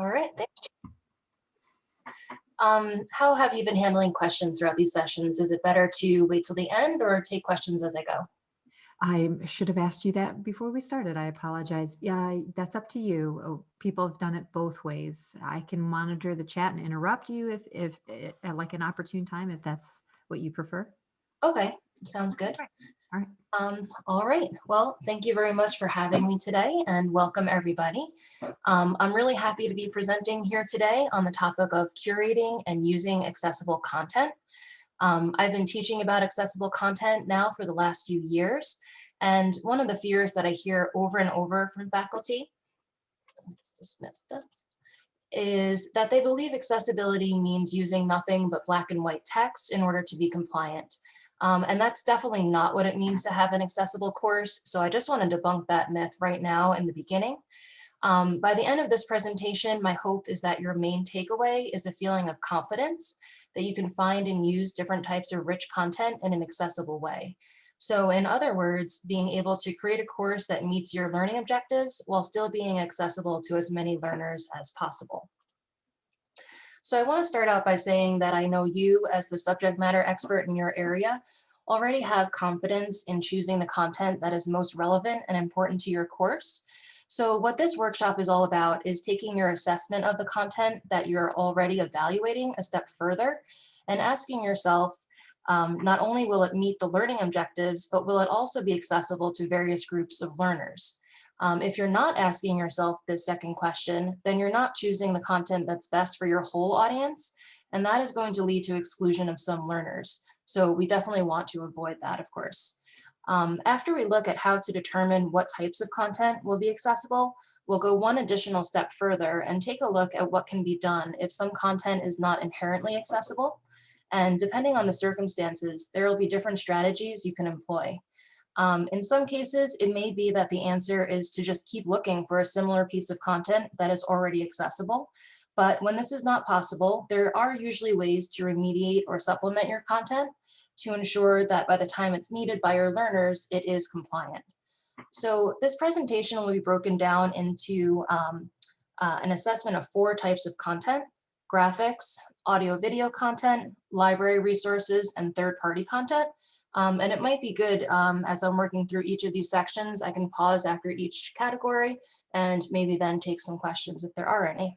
All right, thank you. How have you been handling questions throughout these sessions? Is it better to wait till the end or take questions as I go? I should have asked you that before we started. I apologize. Yeah, that's up to you. People have done it both ways. I can monitor the chat and interrupt you if at like an opportune time, if that's what you prefer. Okay, sounds good. Right. All right. All right, well, thank you very much for having me today and welcome everybody. I'm really happy to be presenting here today on the topic of curating and using accessible content. I've been teaching about accessible content now for the last few years, and one of the fears that I hear over and over from faculty, let's dismiss this, is that they believe accessibility means using nothing but black and white text in order to be compliant. And that's definitely not what it means to have an accessible course. So I just want to debunk that myth right now in the beginning. By the end of this presentation, my hope is that your main takeaway is a feeling of confidence that you can find and use different types of rich content in an accessible way. So in other words, being able to create a course that meets your learning objectives while still being accessible to as many learners as possible. So I want to start out by saying that I know you, as the subject matter expert in your area, already have confidence in choosing the content that is most relevant and important to your course. So what this workshop is all about is taking your assessment of the content that you're already evaluating a step further and asking yourself, not only will it meet the learning objectives, but will it also be accessible to various groups of learners? If you're not asking yourself this second question, then you're not choosing the content that's best for your whole audience, and that is going to lead to exclusion of some learners. So we definitely want to avoid that, of course. After we look at how to determine what types of content will be accessible, we'll go one additional step further and take a look at what can be done if some content is not inherently accessible. And depending on the circumstances, there will be different strategies you can employ. In some cases, it may be that the answer is to just keep looking for a similar piece of content that is already accessible. But when this is not possible, there are usually ways to remediate or supplement your content to ensure that by the time it's needed by your learners, it is compliant. So this presentation will be broken down into an assessment of 4 types of content: graphics, audio-video content, library resources, and third-party content. And it might be good as I'm working through each of these sections, I can pause after each category and maybe then take some questions if there are any.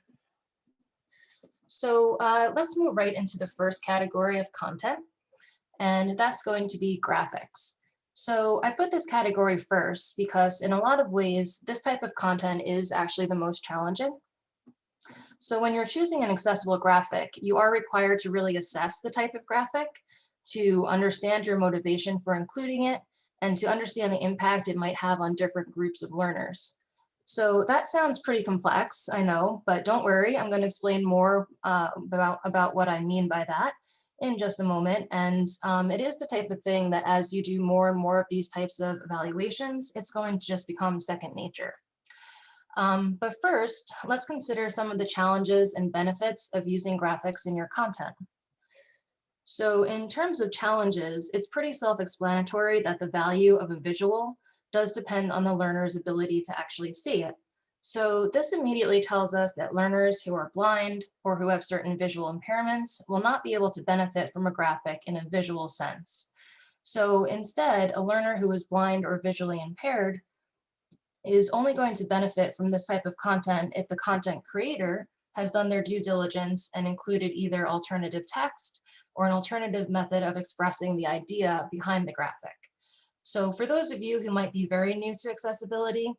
So let's move right into the first category of content, and that's going to be graphics. So I put this category first because in a lot of ways, this type of content is actually the most challenging. So when you're choosing an accessible graphic, you are required to really assess the type of graphic, to understand your motivation for including it, and to understand the impact it might have on different groups of learners. So that sounds pretty complex, I know, but don't worry, I'm going to explain more about what I mean by that in just a moment. And it is the type of thing that as you do more and more of these types of evaluations, it's going to just become second nature. But first, let's consider some of the challenges and benefits of using graphics in your content. So in terms of challenges, it's pretty self-explanatory that the value of a visual does depend on the learner's ability to actually see it. So this immediately tells us that learners who are blind or who have certain visual impairments will not be able to benefit from a graphic in a visual sense. So instead, a learner who is blind or visually impaired is only going to benefit from this type of content if the content creator has done their due diligence and included either alternative text or an alternative method of expressing the idea behind the graphic. So for those of you who might be very new to accessibility,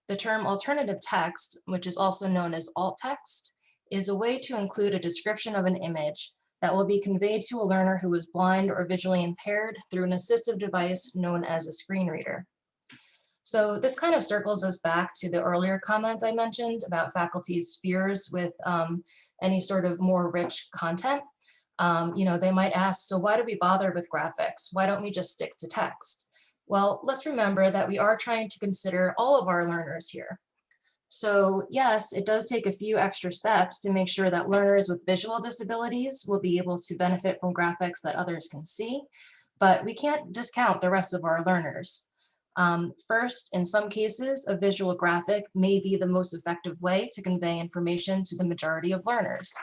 the term alternative text, which is also known as alt text, is a way to include a description of an image that will be conveyed to a learner who is blind or visually impaired through an assistive device known as a screen reader. So this kind of circles us back to the earlier comment I mentioned about faculty's fears with any sort of more rich content. They might ask, so why do we bother with graphics? Why don't we just stick to text? Well, let's remember that we are trying to consider all of our learners here. So yes, it does take a few extra steps to make sure that learners with visual disabilities will be able to benefit from graphics that others can see, but we can't discount the rest of our learners. First, in some cases, a visual graphic may be the most effective way to convey information to the majority of learners.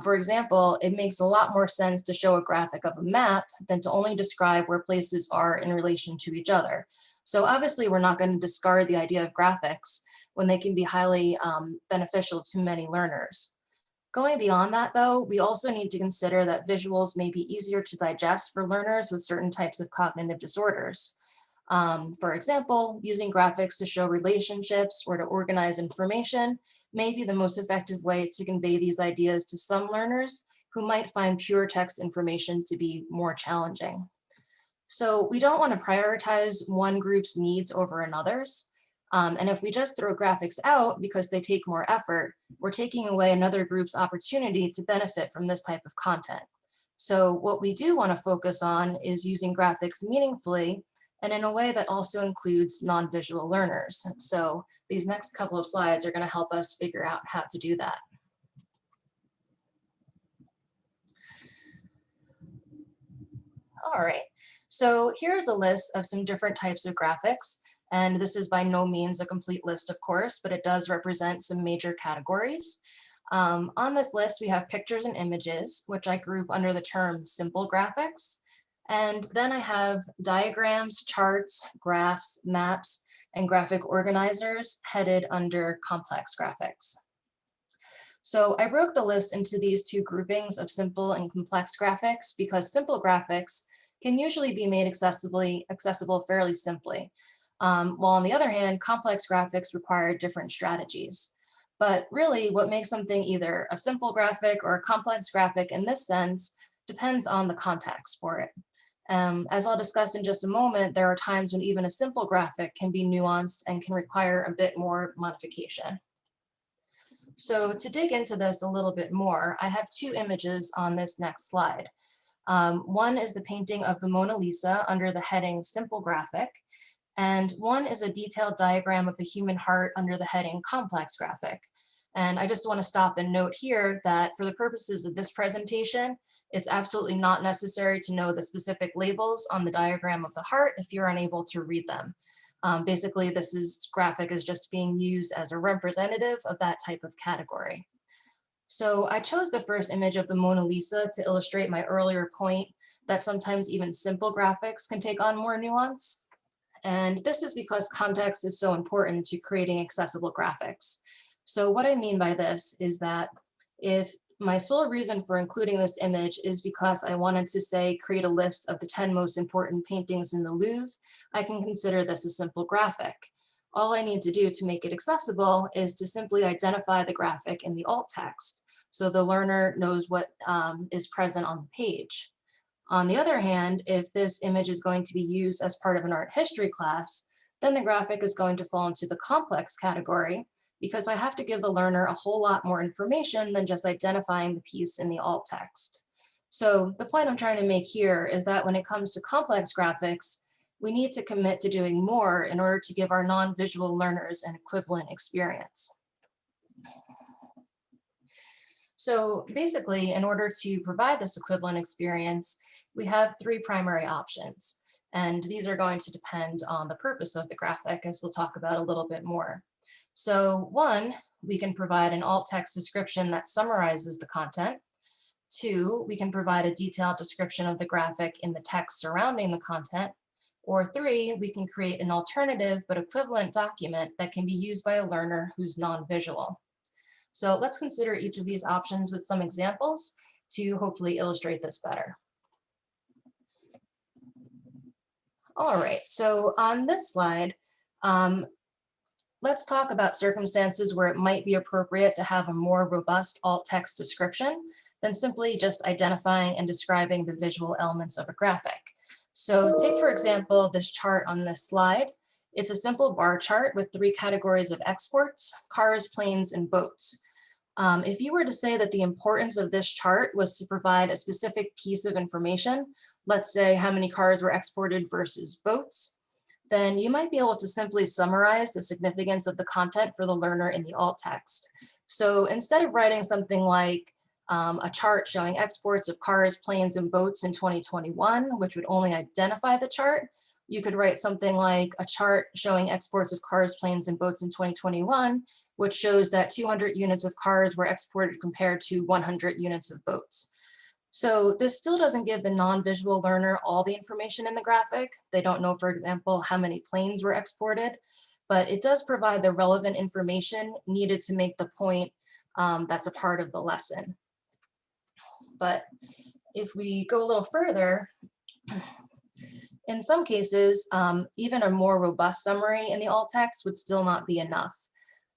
For example, it makes a lot more sense to show a graphic of a map than to only describe where places are in relation to each other. So obviously, we're not going to discard the idea of graphics when they can be highly beneficial to many learners. Going beyond that, though, we also need to consider that visuals may be easier to digest for learners with certain types of cognitive disorders. For example, using graphics to show relationships or to organize information may be the most effective way to convey these ideas to some learners who might find pure text information to be more challenging. So we don't want to prioritize one group's needs over another's. And if we just throw graphics out because they take more effort, we're taking away another group's opportunity to benefit from this type of content. So what we do want to focus on is using graphics meaningfully and in a way that also includes non-visual learners. So these next couple of slides are going to help us figure out how to do that. All right, so here's a list of some different types of graphics. And this is by no means a complete list, of course, but it does represent some major categories. On this list, we have pictures and images, which I group under the term simple graphics. And then I have diagrams, charts, graphs, maps, and graphic organizers headed under complex graphics. So I broke the list into these two groupings of simple and complex graphics because simple graphics can usually be made accessible fairly simply. While on the other hand, complex graphics require different strategies. But really, what makes something either a simple graphic or a complex graphic in this sense depends on the context for it. As I'll discuss in just a moment, there are times when even a simple graphic can be nuanced and can require a bit more modification. So to dig into this a little bit more, I have two images on this next slide. One is the painting of the Mona Lisa under the heading Simple Graphic, and one is a detailed diagram of the human heart under the heading Complex Graphic. And I just want to stop and note here that for the purposes of this presentation, it's absolutely not necessary to know the specific labels on the diagram of the heart if you're unable to read them. Basically, this graphic is just being used as a representative of that type of category. So I chose the first image of the Mona Lisa to illustrate my earlier point that sometimes even simple graphics can take on more nuance. And this is because context is so important to creating accessible graphics. So what I mean by this is that if my sole reason for including this image is because I wanted to say create a list of the 10 most important paintings in the Louvre, I can consider this a simple graphic. All I need to do to make it accessible is to simply identify the graphic in the alt text, so the learner knows what is present on the page. On the other hand, if this image is going to be used as part of an art history class, then the graphic is going to fall into the complex category because I have to give the learner a whole lot more information than just identifying the piece in the alt text. So the point I'm trying to make here is that when it comes to complex graphics, we need to commit to doing more in order to give our non-visual learners an equivalent experience. So basically, in order to provide this equivalent experience, we have three primary options. And these are going to depend on the purpose of the graphic, as we'll talk about a little bit more. So one, we can provide an alt text description that summarizes the content. Two, we can provide a detailed description of the graphic in the text surrounding the content. Or three, we can create an alternative but equivalent document that can be used by a learner who's non-visual. So let's consider each of these options with some examples to hopefully illustrate this better. All right, so on this slide, let's talk about circumstances where it might be appropriate to have a more robust alt text description than simply just identifying and describing the visual elements of a graphic. So take, for example, this chart on this slide. It's a simple bar chart with three categories of exports: cars, planes, and boats. If you were to say that the importance of this chart was to provide a specific piece of information, let's say how many cars were exported versus boats, then you might be able to simply summarize the significance of the content for the learner in the alt text. So instead of writing something like a chart showing exports of cars, planes, and boats in 2021, which would only identify the chart, you could write something like a chart showing exports of cars, planes, and boats in 2021, which shows that 200 units of cars were exported compared to 100 units of boats. So this still doesn't give the non-visual learner all the information in the graphic. They don't know, for example, how many planes were exported, but it does provide the relevant information needed to make the point that's a part of the lesson. But if we go a little further, in some cases, even a more robust summary in the alt text would still not be enough.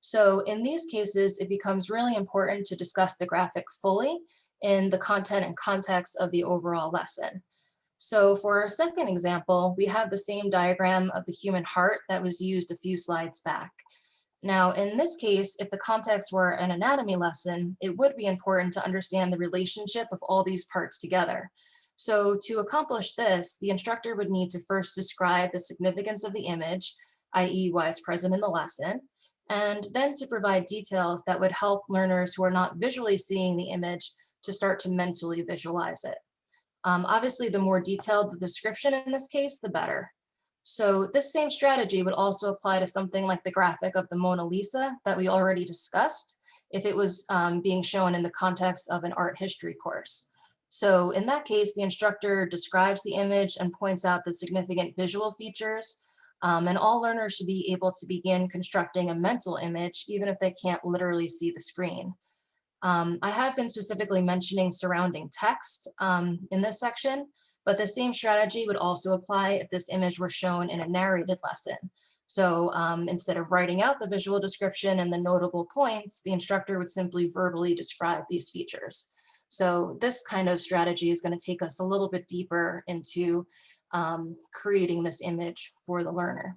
So in these cases, it becomes really important to discuss the graphic fully in the content and context of the overall lesson. So for our second example, we have the same diagram of the human heart that was used a few slides back. Now, in this case, if the context were an anatomy lesson, it would be important to understand the relationship of all these parts together. So to accomplish this, the instructor would need to first describe the significance of the image, i.e. why it's present in the lesson, and then to provide details that would help learners who are not visually seeing the image to start to mentally visualize it. Obviously, the more detailed the description in this case, the better. So this same strategy would also apply to something like the graphic of the Mona Lisa that we already discussed, if it was being shown in the context of an art history course. So in that case, the instructor describes the image and points out the significant visual features, and all learners should be able to begin constructing a mental image, even if they can't literally see the screen. I have been specifically mentioning surrounding text in this section, but the same strategy would also apply if this image were shown in a narrated lesson. So instead of writing out the visual description and the notable points, the instructor would simply verbally describe these features. So this kind of strategy is going to take us a little bit deeper into creating this image for the learner.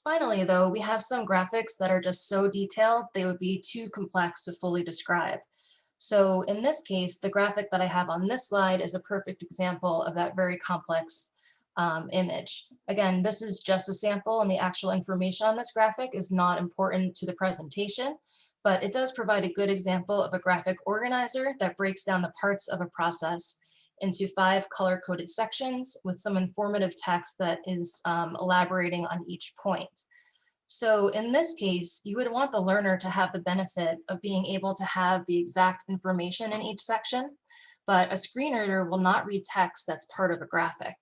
Finally, though, we have some graphics that are just so detailed, they would be too complex to fully describe. So in this case, the graphic that I have on this slide is a perfect example of that very complex image. Again, this is just a sample, and the actual information on this graphic is not important to the presentation, but it does provide a good example of a graphic organizer that breaks down the parts of a process into 5 color-coded sections with some informative text that is elaborating on each point. So in this case, you would want the learner to have the benefit of being able to have the exact information in each section, but a screen reader will not read text that's part of a graphic.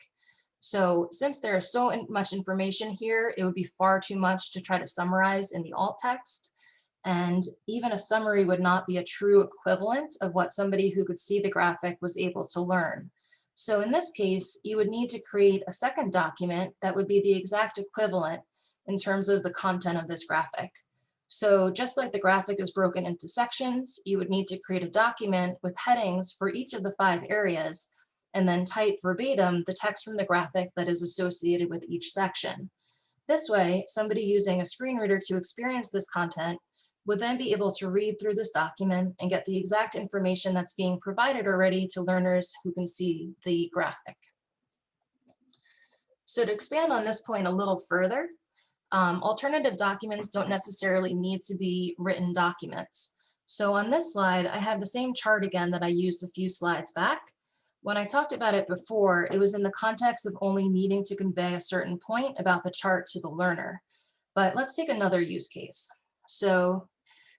So since there is so much information here, it would be far too much to try to summarize in the alt text. And even a summary would not be a true equivalent of what somebody who could see the graphic was able to learn. So in this case, you would need to create a second document that would be the exact equivalent in terms of the content of this graphic. So just like the graphic is broken into sections, you would need to create a document with headings for each of the 5 areas, and then type verbatim the text from the graphic that is associated with each section. This way, somebody using a screen reader to experience this content would then be able to read through this document and get the exact information that's being provided already to learners who can see the graphic. So to expand on this point a little further, alternative documents don't necessarily need to be written documents. So on this slide, I have the same chart again that I used a few slides back. When I talked about it before, it was in the context of only needing to convey a certain point about the chart to the learner. But let's take another use case. So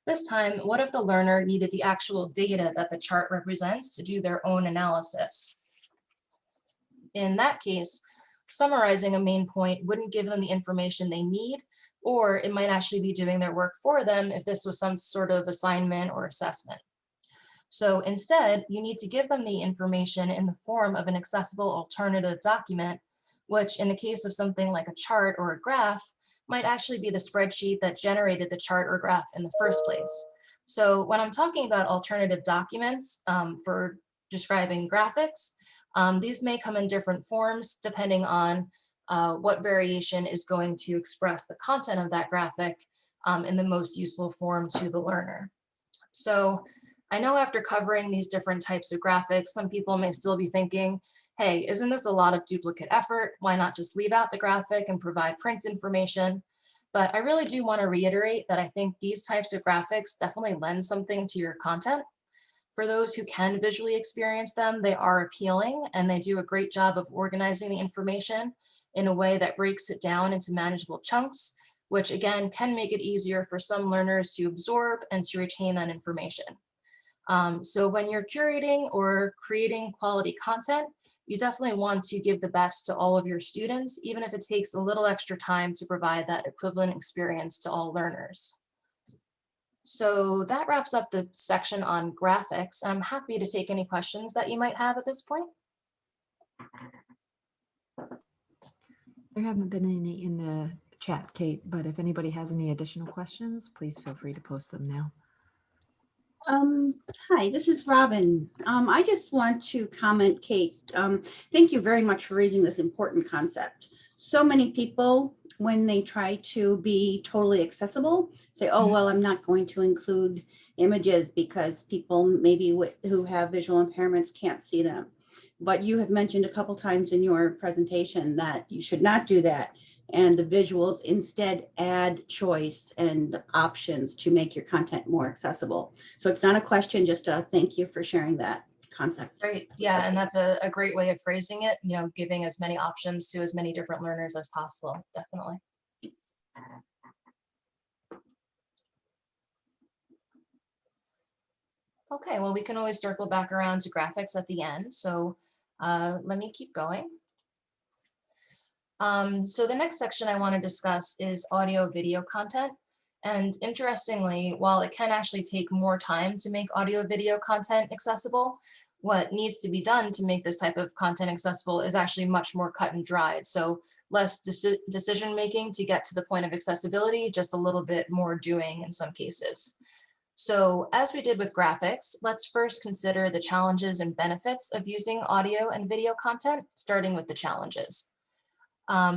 this time, what if the learner needed the actual data that the chart represents to do their own analysis? In that case, summarizing a main point wouldn't give them the information they need, or it might actually be doing their work for them if this was some sort of assignment or assessment. So instead, you need to give them the information in the form of an accessible alternative document, which in the case of something like a chart or a graph, might actually be the spreadsheet that generated the chart or graph in the first place. So when I'm talking about alternative documents for describing graphics, these may come in different forms depending on what variation is going to express the content of that graphic in the most useful form to the learner. So I know after covering these different types of graphics, some people may still be thinking, hey, isn't this a lot of duplicate effort? Why not just leave out the graphic and provide print information? But I really do want to reiterate that I think these types of graphics definitely lend something to your content. For those who can visually experience them, they are appealing and they do a great job of organizing the information in a way that breaks it down into manageable chunks, which again can make it easier for some learners to absorb and to retain that information. So when you're curating or creating quality content, you definitely want to give the best to all of your students, even if it takes a little extra time to provide that equivalent experience to all learners. So that wraps up the section on graphics. I'm happy to take any questions that you might have at this point. There haven't been any in the chat, Kate, but if anybody has any additional questions, please feel free to post them now. Hi, this is Robin. I just want to comment, Kate. Thank you very much for raising this important concept. So many people, when they try to be totally accessible, say, oh, well, I'm not going to include images because people maybe who have visual impairments can't see them. But you have mentioned a couple times in your presentation that you should not do that. And the visuals instead add choice and options to make your content more accessible. So it's not a question, just a thank you for sharing that concept. Great. Yeah, and that's a great way of phrasing it, you know, giving as many options to as many different learners as possible, definitely. Okay, well, we can always circle back around to graphics at the end. So let me keep going. So the next section I want to discuss is audio-video content. And interestingly, while it can actually take more time to make audio-video content accessible, what needs to be done to make this type of content accessible is actually much more cut and dried. So less decision-making to get to the point of accessibility, just a little bit more doing in some cases. So as we did with graphics, let's first consider the challenges and benefits of using audio and video content, starting with the challenges.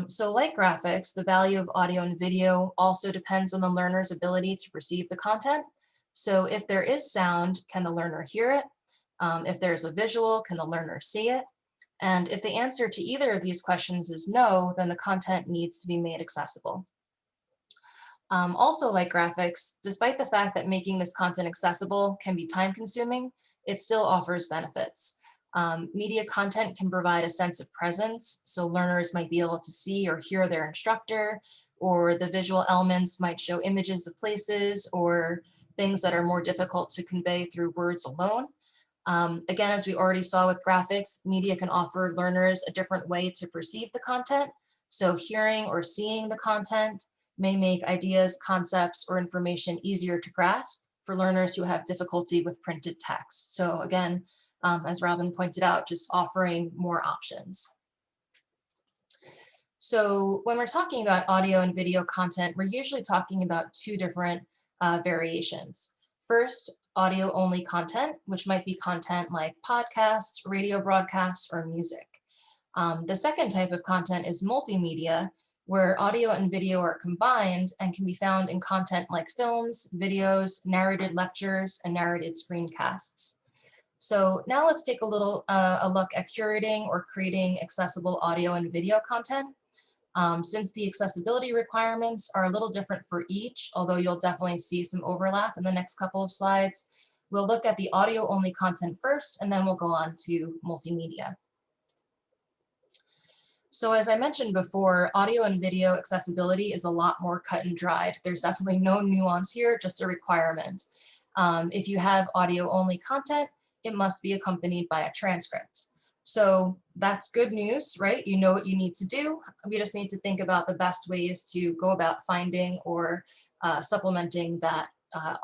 So like graphics, the value of audio and video also depends on the learner's ability to perceive the content. So if there is sound, can the learner hear it? If there's a visual, can the learner see it? And if the answer to either of these questions is no, then the content needs to be made accessible. Also like graphics, despite the fact that making this content accessible can be time consuming, it still offers benefits. Media content can provide a sense of presence, so learners might be able to see or hear their instructor, or the visual elements might show images of places or things that are more difficult to convey through words alone. Again, as we already saw with graphics, media can offer learners a different way to perceive the content. So hearing or seeing the content may make ideas, concepts, or information easier to grasp for learners who have difficulty with printed text. So again, as Robin pointed out, just offering more options. So when we're talking about audio and video content, we're usually talking about two different variations. First, audio only content, which might be content like podcasts, radio broadcasts, or music. The second type of content is multimedia, where audio and video are combined and can be found in content like films, videos, narrated lectures, and narrated screencasts. So now let's take a look at curating or creating accessible audio and video content. Since the accessibility requirements are a little different for each, although you'll definitely see some overlap in the next couple of slides, we'll look at the audio only content first, and then we'll go on to multimedia. So as I mentioned before, audio and video accessibility is a lot more cut and dried. There's definitely no nuance here, just a requirement. If you have audio only content, it must be accompanied by a transcript. So that's good news, right? You know what you need to do. We just need to think about the best ways to go about finding or supplementing that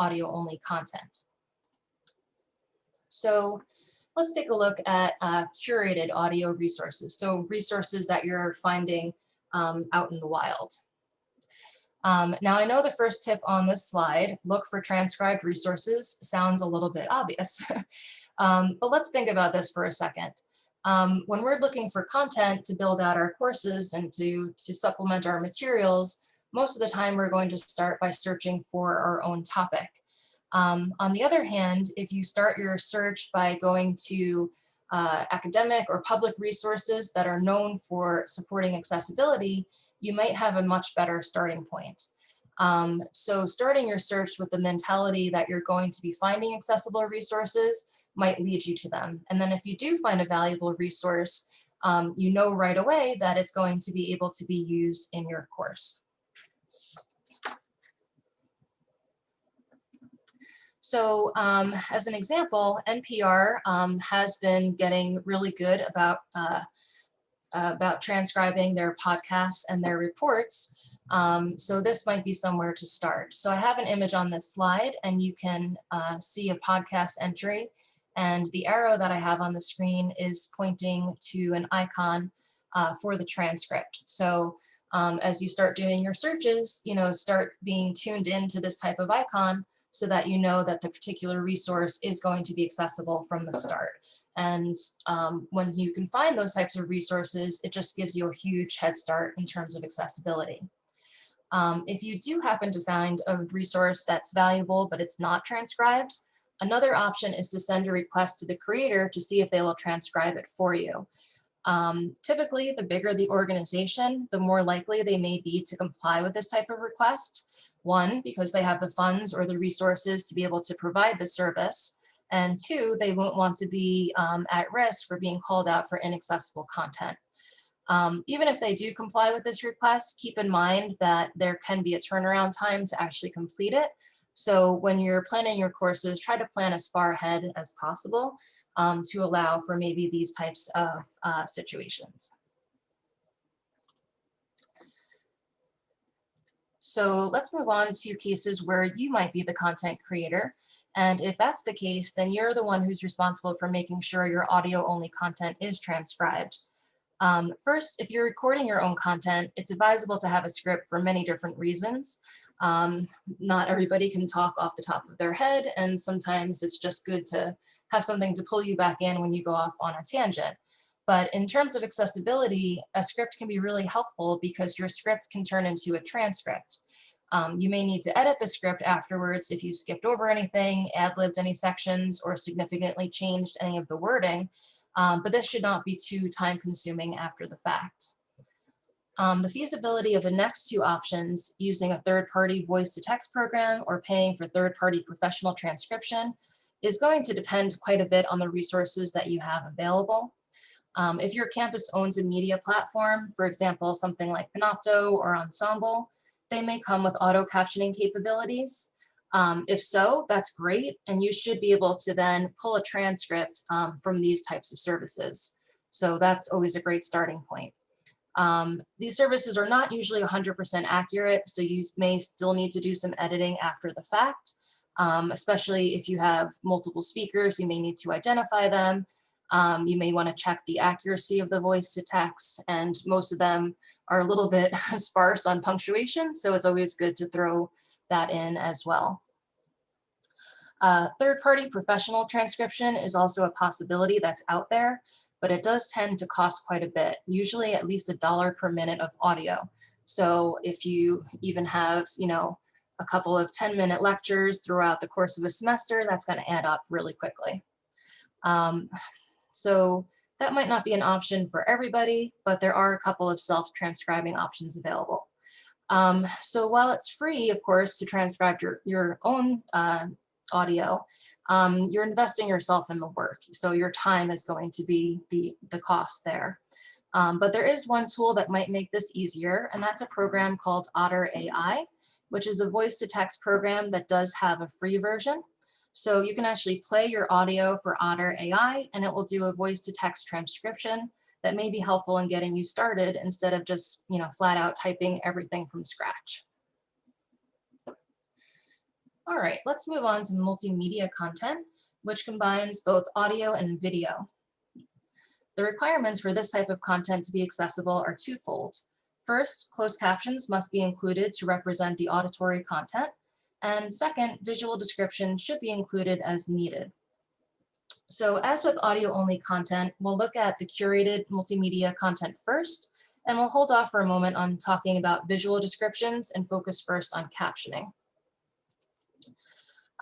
audio only content. So let's take a look at curated audio resources. So resources that you're finding out in the wild. Now I know the first tip on this slide, look for transcribed resources, sounds a little bit obvious, but let's think about this for a second. When we're looking for content to build out our courses and to supplement our materials, most of the time we're going to start by searching for our own topic. On the other hand, if you start your search by going to academic or public resources that are known for supporting accessibility, you might have a much better starting point. So starting your search with the mentality that you're going to be finding accessible resources might lead you to them. And then if you do find a valuable resource, you know right away that it's going to be able to be used in your course. So as an example, NPR has been getting really good about transcribing their podcasts and their reports. So this might be somewhere to start. So I have an image on this slide, and you can see a podcast entry. And the arrow that I have on the screen is pointing to an icon for the transcript. So as you start doing your searches, start being tuned into this type of icon so that you know that the particular resource is going to be accessible from the start. And when you can find those types of resources, it just gives you a huge head start in terms of accessibility. If you do happen to find a resource that's valuable, but it's not transcribed, another option is to send a request to the creator to see if they will transcribe it for you. Typically, the bigger the organization, the more likely they may be to comply with this type of request. One, because they have the funds or the resources to be able to provide the service. And two, they won't want to be at risk for being called out for inaccessible content. Even if they do comply with this request, keep in mind that there can be a turnaround time to actually complete it. So when you're planning your courses, try to plan as far ahead as possible to allow for maybe these types of situations. So let's move on to cases where you might be the content creator. And if that's the case, then you're the one who's responsible for making sure your audio-only content is transcribed. First, if you're recording your own content, it's advisable to have a script for many different reasons. Not everybody can talk off the top of their head, and sometimes it's just good to have something to pull you back in when you go off on a tangent. But in terms of accessibility, a script can be really helpful because your script can turn into a transcript. You may need to edit the script afterwards if you skipped over anything, ad-libbed any sections, or significantly changed any of the wording, but this should not be too time-consuming after the fact. The feasibility of the next two options, using a third-party voice-to-text program or paying for third-party professional transcription, is going to depend quite a bit on the resources that you have available. If your campus owns a media platform, for example, something like Panopto or Ensemble, they may come with auto captioning capabilities. If so, that's great, and you should be able to then pull a transcript from these types of services. So that's always a great starting point. These services are not usually 100% accurate, so you may still need to do some editing after the fact, especially if you have multiple speakers, you may need to identify them. You may want to check the accuracy of the voice to text, and most of them are a little bit sparse on punctuation, so it's always good to throw that in as well. Third-party professional transcription is also a possibility that's out there, but it does tend to cost quite a bit, usually at least $1 per minute of audio. So if you even have, a couple of 10-minute lectures throughout the course of a semester, that's going to add up really quickly. So that might not be an option for everybody, but there are a couple of self-transcribing options available. So while it's free, of course, to transcribe your own audio, you're investing yourself in the work. So your time is going to be the cost there. But there is one tool that might make this easier, and that's a program called Otter AI, which is a voice-to-text program that does have a free version. So you can actually play your audio for Otter AI, and it will do a voice-to-text transcription that may be helpful in getting you started instead of just, flat out typing everything from scratch. All right, let's move on to multimedia content, which combines both audio and video. The requirements for this type of content to be accessible are twofold. First, closed captions must be included to represent the auditory content. And second, visual description should be included as needed. So as with audio-only content, we'll look at the curated multimedia content first, and we'll hold off for a moment on talking about visual descriptions and focus first on captioning.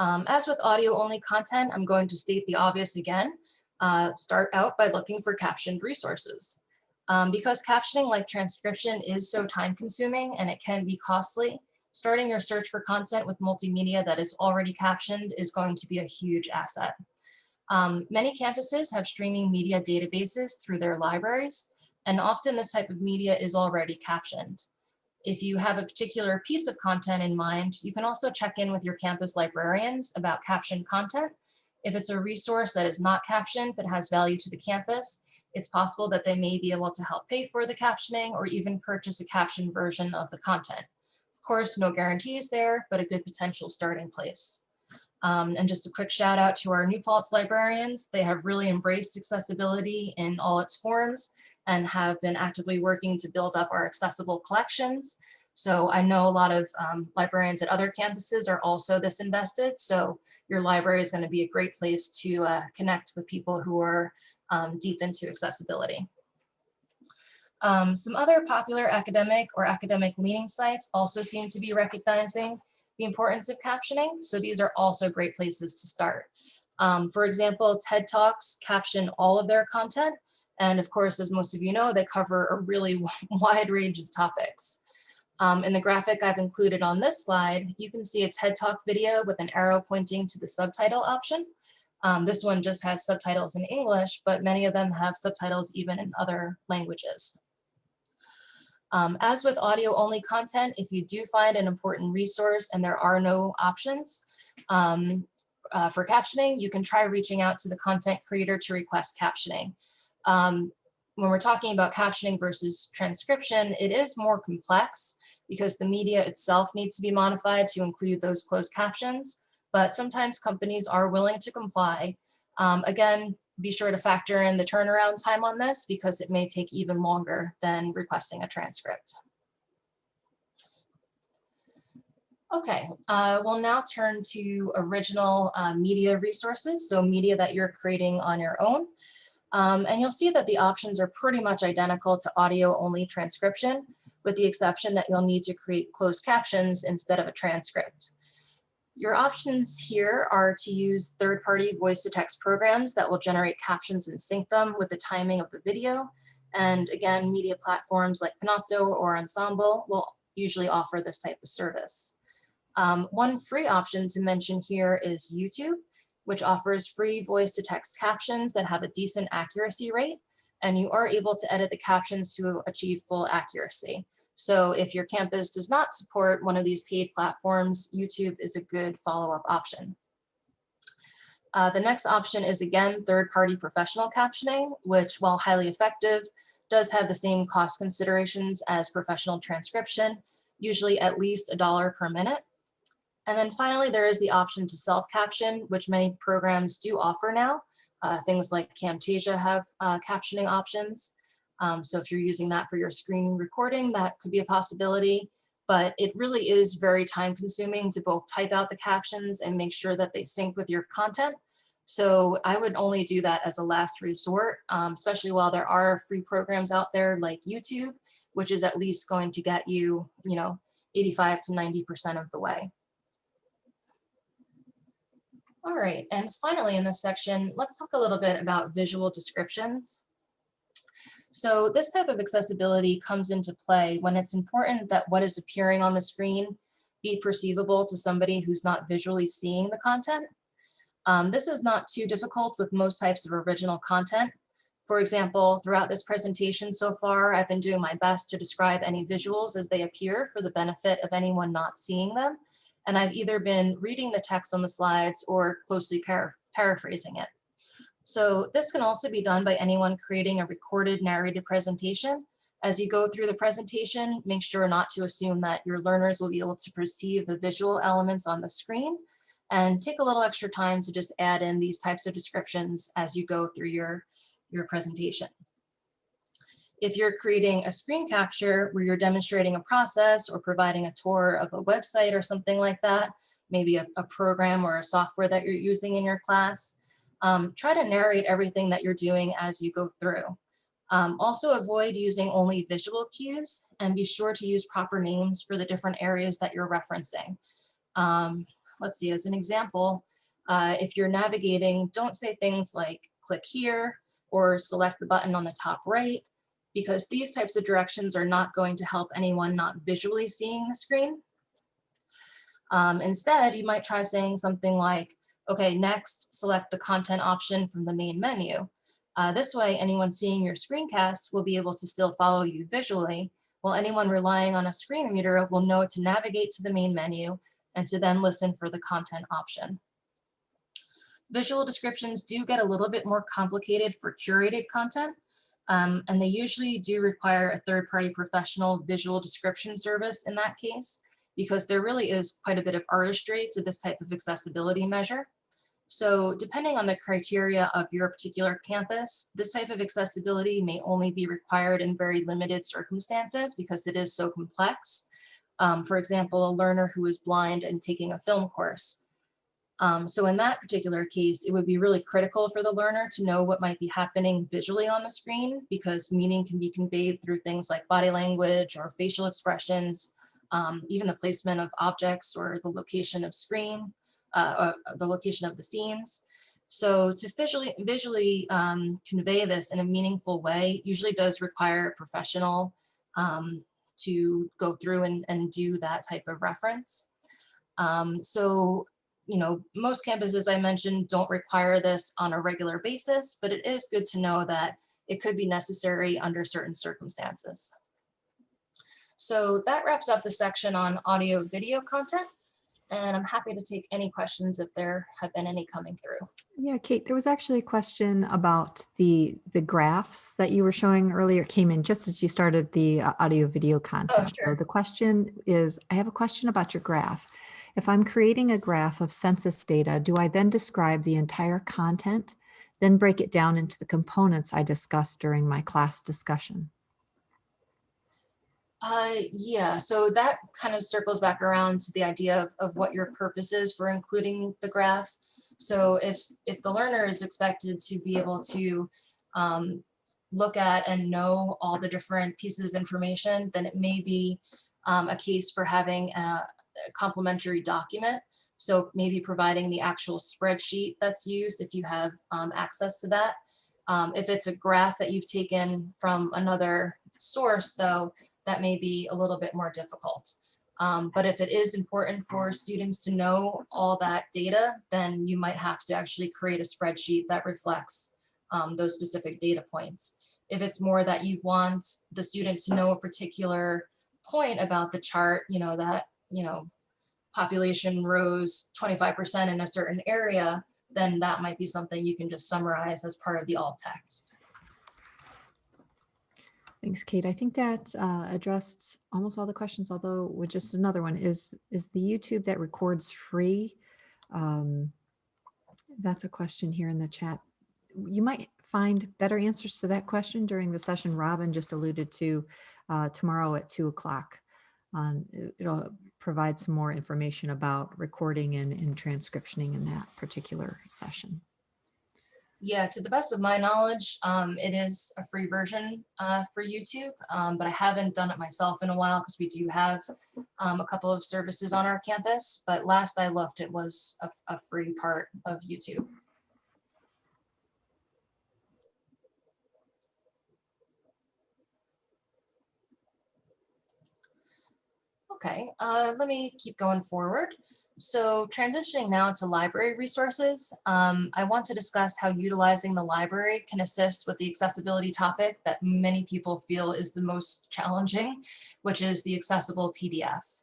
As with audio-only content, I'm going to state the obvious again. Start out by looking for captioned resources. Because captioning, like transcription, is so time-consuming and it can be costly, starting your search for content with multimedia that is already captioned is going to be a huge asset. Many campuses have streaming media databases through their libraries, and often this type of media is already captioned. If you have a particular piece of content in mind, you can also check in with your campus librarians about captioned content. If it's a resource that is not captioned but has value to the campus, it's possible that they may be able to help pay for the captioning or even purchase a captioned version of the content. Of course, no guarantees there, but a good potential starting place. And just a quick shout out to our New Paltz librarians. They have really embraced accessibility in all its forms and have been actively working to build up our accessible collections. So I know a lot of librarians at other campuses are also this invested. So your library is going to be a great place to connect with people who are deep into accessibility. Some other popular academic or academic leaning sites also seem to be recognizing the importance of captioning. So these are also great places to start. For example, TED Talks caption all of their content. And of course, as most of you know, they cover a really wide range of topics. In the graphic I've included on this slide, you can see a TED Talk video with an arrow pointing to the subtitle option. This one just has subtitles in English, but many of them have subtitles even in other languages. As with audio-only content, if you do find an important resource and there are no options for captioning, you can try reaching out to the content creator to request captioning. When we're talking about captioning versus transcription, it is more complex because the media itself needs to be modified to include those closed captions, but sometimes companies are willing to comply. Again, be sure to factor in the turnaround time on this because it may take even longer than requesting a transcript. Okay, we'll now turn to original media resources, so media that you're creating on your own. And you'll see that the options are pretty much identical to audio-only transcription, with the exception that you'll need to create closed captions instead of a transcript. Your options here are to use third-party voice-to-text programs that will generate captions and sync them with the timing of the video. And again, media platforms like Panopto or Ensemble will usually offer this type of service. One free option to mention here is YouTube, which offers free voice-to-text captions that have a decent accuracy rate, and you are able to edit the captions to achieve full accuracy. So if your campus does not support one of these paid platforms, YouTube is a good follow-up option. The next option is, again, third-party professional captioning, which, while highly effective, does have the same cost considerations as professional transcription, usually at least $1 per minute. And then finally, there is the option to self-caption, which many programs do offer now. Things like Camtasia have captioning options. So if you're using that for your screen recording, that could be a possibility. But it really is very time consuming to both type out the captions and make sure that they sync with your content. So I would only do that as a last resort, especially while there are free programs out there like YouTube, which is at least going to get you, 85 to 90% of the way. All right, and finally in this section, let's talk a little bit about visual descriptions. So this type of accessibility comes into play when it's important that what is appearing on the screen be perceivable to somebody who's not visually seeing the content. This is not too difficult with most types of original content. For example, throughout this presentation so far, I've been doing my best to describe any visuals as they appear for the benefit of anyone not seeing them. And I've either been reading the text on the slides or closely paraphrasing it. So this can also be done by anyone creating a recorded narrated presentation. As you go through the presentation, make sure not to assume that your learners will be able to perceive the visual elements on the screen, and take a little extra time to just add in these types of descriptions as you go through your presentation. If you're creating a screen capture where you're demonstrating a process or providing a tour of a website or something like that, maybe a program or a software that you're using in your class, try to narrate everything that you're doing as you go through. Also avoid using only visual cues, and be sure to use proper names for the different areas that you're referencing. Let's see, as an example, if you're navigating, don't say things like click here or select the button on the top right, because these types of directions are not going to help anyone not visually seeing the screen. Instead, you might try saying something like, okay, next select the content option from the main menu. This way, anyone seeing your screencast will be able to still follow you visually, while anyone relying on a screen reader will know to navigate to the main menu and to then listen for the content option. Visual descriptions do get a little bit more complicated for curated content, and they usually do require a third-party professional visual description service in that case, because there really is quite a bit of artistry to this type of accessibility measure. So depending on the criteria of your particular campus, this type of accessibility may only be required in very limited circumstances because it is so complex. For example, a learner who is blind and taking a film course. So in that particular case, it would be really critical for the learner to know what might be happening visually on the screen, because meaning can be conveyed through things like body language or facial expressions, even the placement of objects or the location of screen, or the location of the scenes. So to visually convey this in a meaningful way usually does require a professional to go through and do that type of reference. So, you know, most campuses I mentioned don't require this on a regular basis, but it is good to know that it could be necessary under certain circumstances. So that wraps up the section on audio-video content, and I'm happy to take any questions if there have been any coming through. Yeah, Kate, there was actually a question about the graphs that you were showing earlier. It came in just as you started the audio-video content. sure. So the question is, I have a question about your graph. If I'm creating a graph of census data, do I then describe the entire content, then break it down into the components I discussed during my class discussion? Yeah, so that kind of circles back around to the idea of what your purpose is for including the graph. So if the learner is expected to be able to look at and know all the different pieces of information, then it may be a case for having a complementary document. So maybe providing the actual spreadsheet that's used if you have access to that. If it's a graph that you've taken from another source, though, that may be a little bit more difficult. But if it is important for students to know all that data, then you might have to actually create a spreadsheet that reflects those specific data points. If it's more that you want the student to know a particular point about the chart, you know, that, you know, population rose 25% in a certain area, then that might be something you can just summarize as part of the alt text. Thanks, Kate. I think that addressed almost all the questions, although with just another one, is the YouTube that records free? That's a question here in the chat. You might find better answers to that question during the session Robin just alluded to tomorrow at 2 o'clock. It'll provide some more information about recording and transcriptioning in that particular session. Yeah, to the best of my knowledge, it is a free version for YouTube, but I haven't done it myself in a while because we do have a couple of services on our campus, but last I looked, it was a free part of YouTube. Okay, let me keep going forward. So transitioning now to library resources, I want to discuss how utilizing the library can assist with the accessibility topic that many people feel is the most challenging, which is the accessible PDF.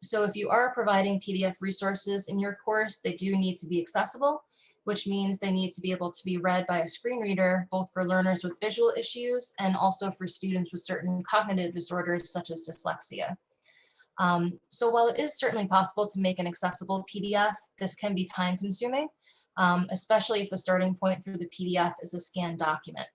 So if you are providing PDF resources in your course, they do need to be accessible, which means they need to be able to be read by a screen reader, both for learners with visual issues and also for students with certain cognitive disorders such as dyslexia. So while it is certainly possible to make an accessible PDF, this can be time consuming, especially if the starting point for the PDF is a scanned document.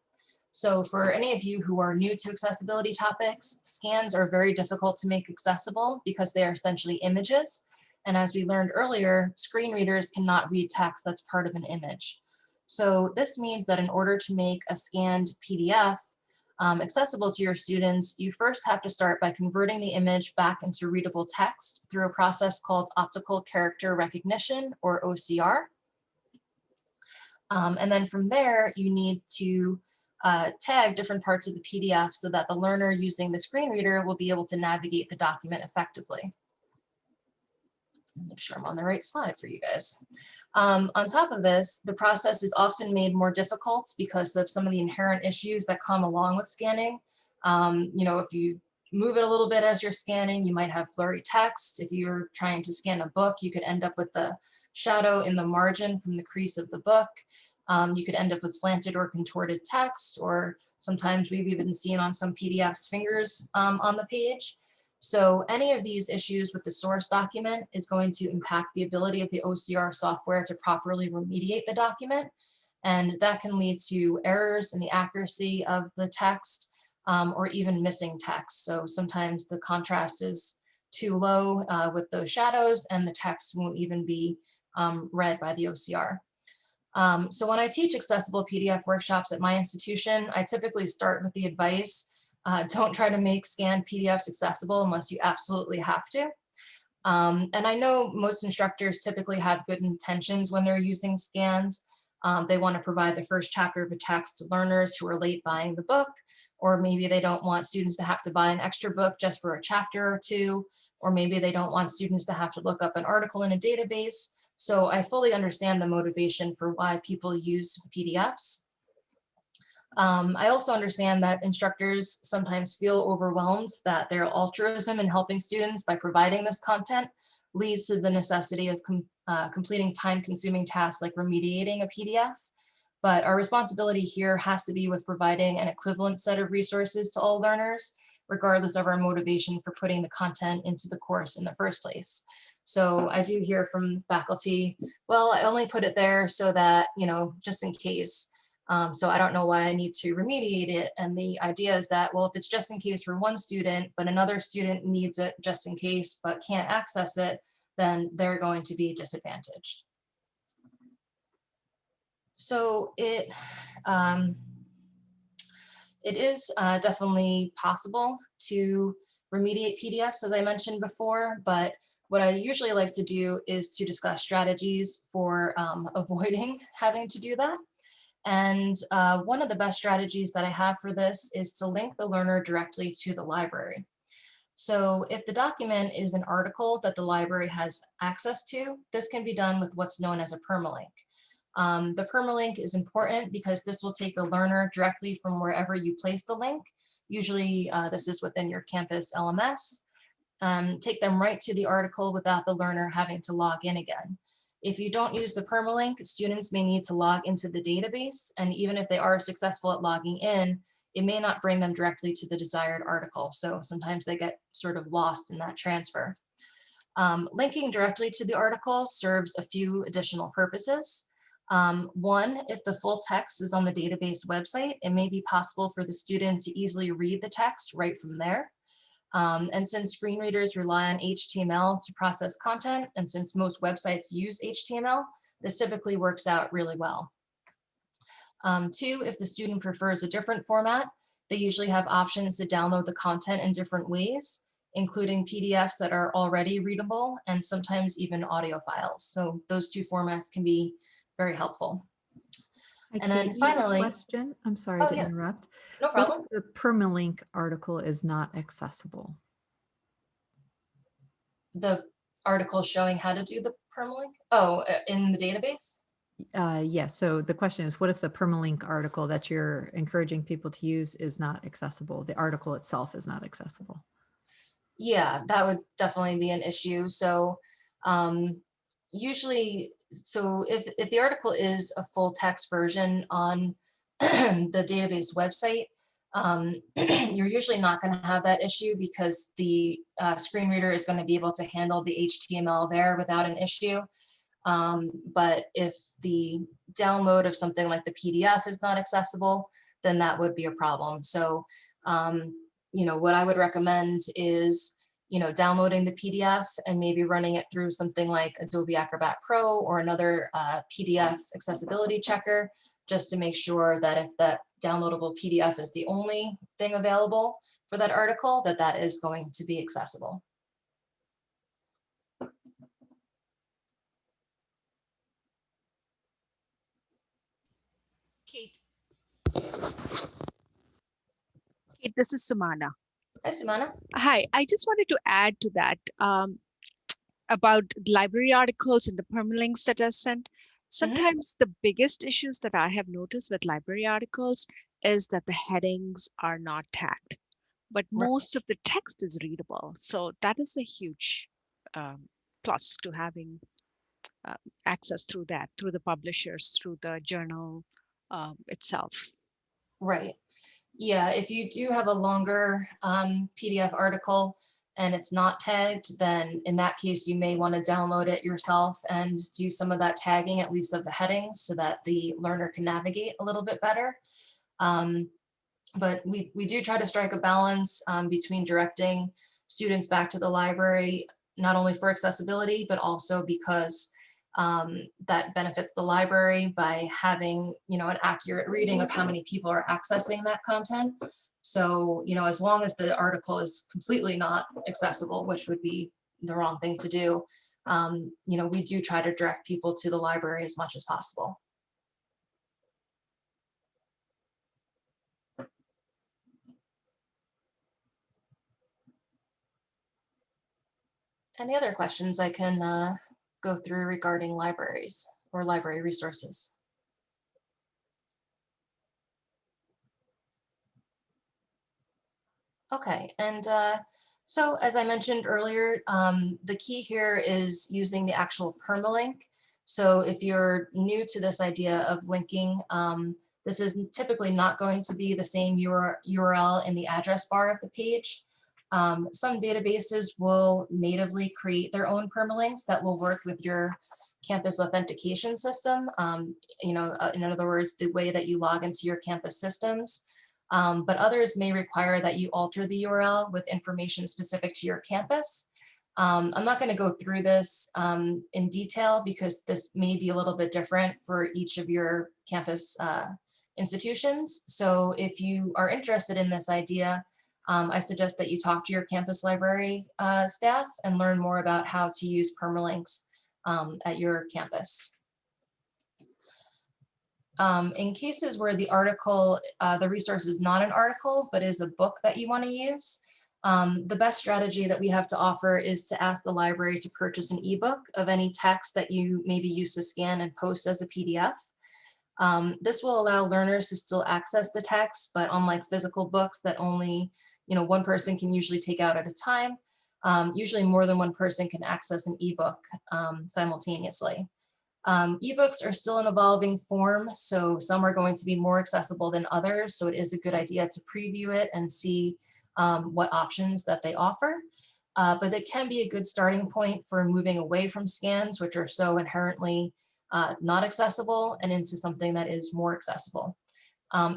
So for any of you who are new to accessibility topics, scans are very difficult to make accessible because they are essentially images. And as we learned earlier, screen readers cannot read text that's part of an image. So this means that in order to make a scanned PDF accessible to your students, you first have to start by converting the image back into readable text through a process called optical character recognition, or OCR. And then from there, you need to tag different parts of the PDF so that the learner using the screen reader will be able to navigate the document effectively. Make sure I'm on the right slide for you guys. On top of this, the process is often made more difficult because of some of the inherent issues that come along with scanning. If you move it a little bit as you're scanning, you might have blurry text. If you're trying to scan a book, you could end up with the shadow in the margin from the crease of the book. You could end up with slanted or contorted text, or sometimes we've even seen on some PDFs fingers on the page. So any of these issues with the source document is going to impact the ability of the OCR software to properly remediate the document. And that can lead to errors in the accuracy of the text, or even missing text. So sometimes the contrast is too low with those shadows, and the text won't even be read by the OCR. So when I teach accessible PDF workshops at my institution, I typically start with the advice, don't try to make scanned PDFs accessible unless you absolutely have to. And I know most instructors typically have good intentions when they're using scans. They want to provide the first chapter of a text to learners who are late buying the book, or maybe they don't want students to have to buy an extra book just for a chapter or two, or maybe they don't want students to have to look up an article in a database. So I fully understand the motivation for why people use PDFs. I also understand that instructors sometimes feel overwhelmed that their altruism in helping students by providing this content leads to the necessity of completing time-consuming tasks like remediating a PDF. But our responsibility here has to be with providing an equivalent set of resources to all learners, regardless of our motivation for putting the content into the course in the first place. So I do hear from faculty, well, I only put it there so that, just in case. So I don't know why I need to remediate it. And the idea is that, well, if it's just in case for one student, but another student needs it just in case, but can't access it, then they're going to be disadvantaged. So it is definitely possible to remediate PDFs, as I mentioned before, but what I usually like to do is to discuss strategies for avoiding having to do that. And one of the best strategies that I have for this is to link the learner directly to the library. So if the document is an article that the library has access to, this can be done with what's known as a permalink. The permalink is important because this will take the learner directly from wherever you place the link. Usually this is within your campus LMS. Take them right to the article without the learner having to log in again. If you don't use the permalink, students may need to log into the database, and even if they are successful at logging in, it may not bring them directly to the desired article. So sometimes they get sort of lost in that transfer. Linking directly to the article serves a few additional purposes. One, if the full text is on the database website, it may be possible for the student to easily read the text right from there. And since screen readers rely on HTML to process content, and since most websites use HTML, this typically works out really well. Two, if the student prefers a different format, they usually have options to download the content in different ways, including PDFs that are already readable and sometimes even audio files. So those two formats can be very helpful. And then finally, question. I'm sorry to interrupt. No problem. What if the permalink article is not accessible? The article showing how to do the permalink? Oh, in the database? Yes. So the question is, what if the permalink article that you're encouraging people to use is not accessible? The article itself is not accessible. Yeah, that would definitely be an issue. So usually, so if the article is a full text version on the database website, you're usually not going to have that issue because the screen reader is going to be able to handle the HTML there without an issue. But if the download of something like the PDF is not accessible, then that would be a problem. So, what I would recommend is, downloading the PDF and maybe running it through something like Adobe Acrobat Pro or another PDF accessibility checker, just to make sure that if that downloadable PDF is the only thing available for that article, that is going to be accessible. Kate, this is Sumana. Hi, Sumana. Hi, I just wanted to add to that. about library articles and the permalinks that are sent. Sometimes the biggest issues that I have noticed with library articles is that the headings are not tagged, but Right. most of the text is readable. So that is a huge plus to having access through that, through the publishers, through the journal itself. Right. Yeah, if you do have a longer PDF article and it's not tagged, then in that case, you may want to download it yourself and do some of that tagging, at least of the headings, so that the learner can navigate a little bit better. But we do try to strike a balance between directing students back to the library, not only for accessibility, but also because that benefits the library by having, an accurate reading of how many people are accessing that content. So, as long as the article is completely not accessible, which would be the wrong thing to do, we do try to direct people to the library as much as possible. Any other questions I can go through regarding libraries or library resources? Okay, and so as I mentioned earlier, the key here is using the actual permalink. So if you're new to this idea of linking, this is typically not going to be the same URL in the address bar of the page. Some databases will natively create their own permalinks that will work with your campus authentication system. In other words, the way that you log into your campus systems. But others may require that you alter the URL with information specific to your campus. I'm not going to go through this in detail because this may be a little bit different for each of your campus institutions. So if you are interested in this idea, I suggest that you talk to your campus library staff and learn more about how to use permalinks at your campus. In cases where the article, the resource is not an article, but is a book that you want to use, the best strategy that we have to offer is to ask the library to purchase an ebook of any text that you maybe use to scan and post as a PDF. This will allow learners to still access the text, but unlike physical books that only one person can usually take out at a time, usually more than one person can access an ebook simultaneously. Ebooks are still an evolving form, so some are going to be more accessible than others, so it is a good idea to preview it and see what options that they offer. But it can be a good starting point for moving away from scans, which are so inherently not accessible, and into something that is more accessible.